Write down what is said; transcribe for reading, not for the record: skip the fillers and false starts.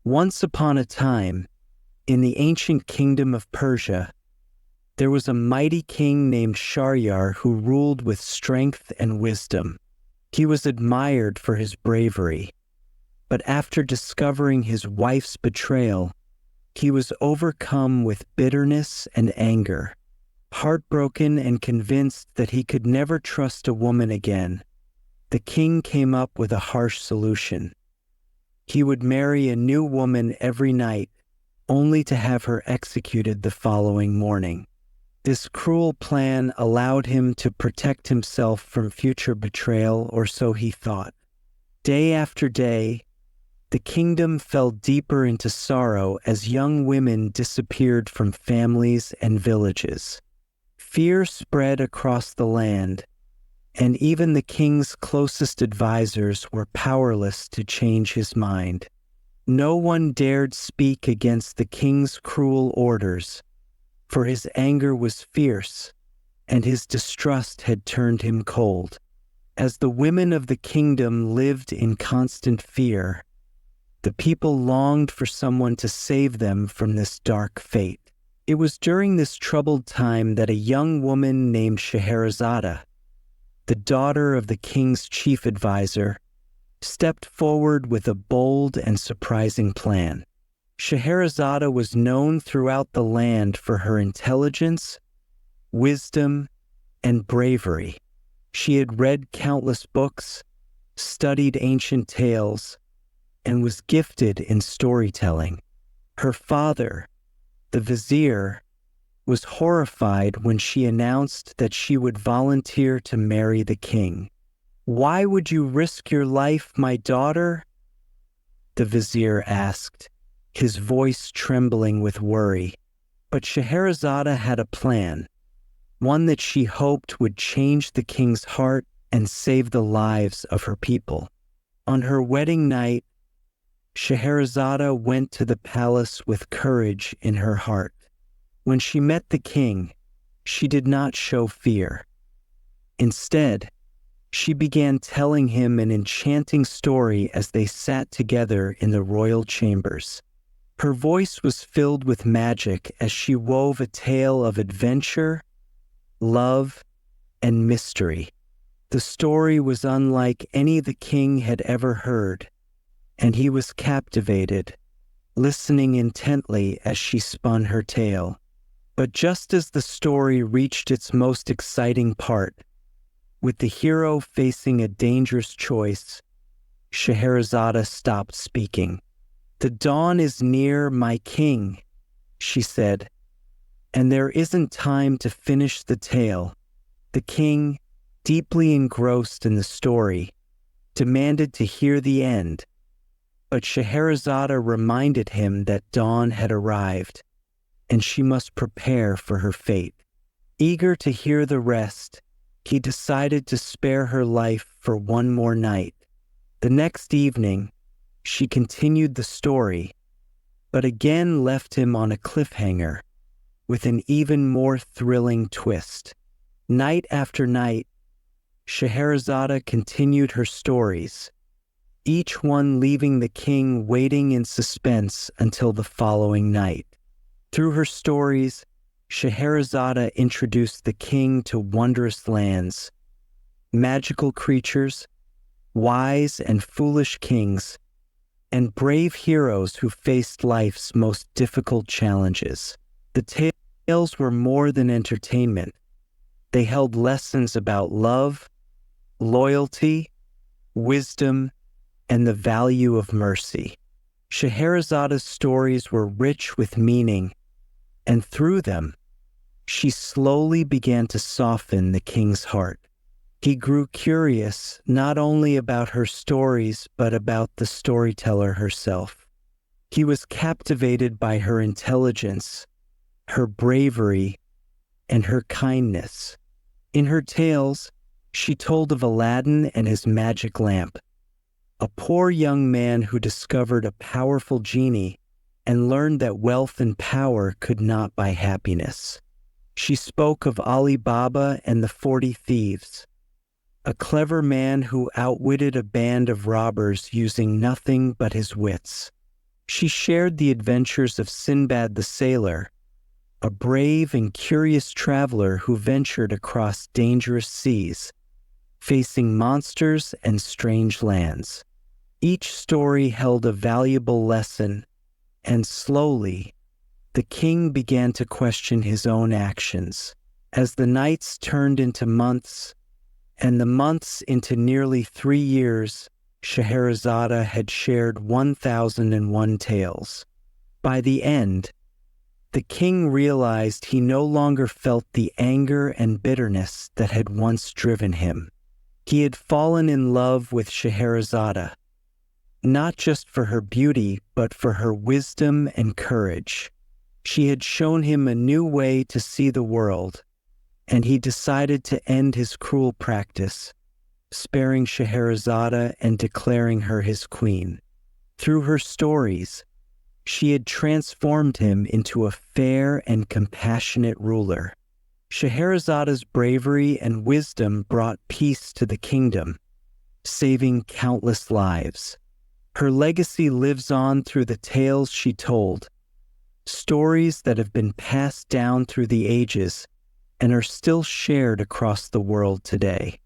Once upon a time, in the ancient kingdom of Persia, there was a mighty king named Shahryar who ruled with strength and wisdom. He was admired for his bravery, but after discovering his wife's betrayal, he was overcome with bitterness and anger. Heartbroken and convinced that he could never trust a woman again, the king came up with a harsh solution. He would marry a new woman every night, only to have her executed the following morning. This cruel plan allowed him to protect himself from future betrayal, or so he thought. Day after day, the kingdom fell deeper into sorrow as young women disappeared from families and villages. Fear spread across the land, and even the king's closest advisors were powerless to change his mind. No one dared speak against the king's cruel orders, for his anger was fierce, and his distrust had turned him cold. As the women of the kingdom lived in constant fear, the people longed for someone to save them from this dark fate. It was during this troubled time that a young woman named Scheherazade, the daughter of the king's chief advisor, stepped forward with a bold and surprising plan. Scheherazade was known throughout the land for her intelligence, wisdom, and bravery. She had read countless books, studied ancient tales, and was gifted in storytelling. Her father, the vizier, was horrified when she announced that she would volunteer to marry the king. "Why would you risk your life, my daughter?" the vizier asked, his voice trembling with worry. But Scheherazade had a plan, one that she hoped would change the king's heart and save the lives of her people. On her wedding night, Scheherazade went to the palace with courage in her heart. When she met the king, she did not show fear. Instead, she began telling him an enchanting story as they sat together in the royal chambers. Her voice was filled with magic as she wove a tale of adventure, love, and mystery. The story was unlike any the king had ever heard, and he was captivated, listening intently as she spun her tale. But just as the story reached its most exciting part, with the hero facing a dangerous choice, Scheherazade stopped speaking. "The dawn is near, my king," she said, "and there isn't time to finish the tale." The king, deeply engrossed in the story, demanded to hear the end, but Scheherazade reminded him that dawn had arrived, and she must prepare for her fate. Eager to hear the rest, he decided to spare her life for one more night. The next evening, she continued the story, but again left him on a cliffhanger with an even more thrilling twist. Night after night, Scheherazade continued her stories, each one leaving the king waiting in suspense until the following night. Through her stories, Scheherazade introduced the king to wondrous lands, magical creatures, wise and foolish kings, and brave heroes who faced life's most difficult challenges. The tales were more than entertainment. They held lessons about love, loyalty, wisdom, and the value of mercy. Scheherazade's stories were rich with meaning, and through them, she slowly began to soften the king's heart. He grew curious not only about her stories, but about the storyteller herself. He was captivated by her intelligence, her bravery, and her kindness. In her tales, she told of Aladdin and his magic lamp, a poor young man who discovered a powerful genie and learned that wealth and power could not buy happiness. She spoke of Ali Baba and the 40 Thieves, a clever man who outwitted a band of robbers using nothing but his wits. She shared the adventures of Sinbad the sailor, a brave and curious traveler who ventured across dangerous seas, facing monsters and strange lands. Each story held a valuable lesson, and slowly, the king began to question his own actions. As the nights turned into months, and the months into nearly 3 years, Scheherazade had shared 1001 tales. By the end, the king realized he no longer felt the anger and bitterness that had once driven him. He had fallen in love with Scheherazade, not just for her beauty, but for her wisdom and courage. She had shown him a new way to see the world, and he decided to end his cruel practice, sparing Scheherazade and declaring her his queen. Through her stories, she had transformed him into a fair and compassionate ruler. Scheherazade's bravery and wisdom brought peace to the kingdom, saving countless lives. Her legacy lives on through the tales she told, stories that have been passed down through the ages and are still shared across the world today.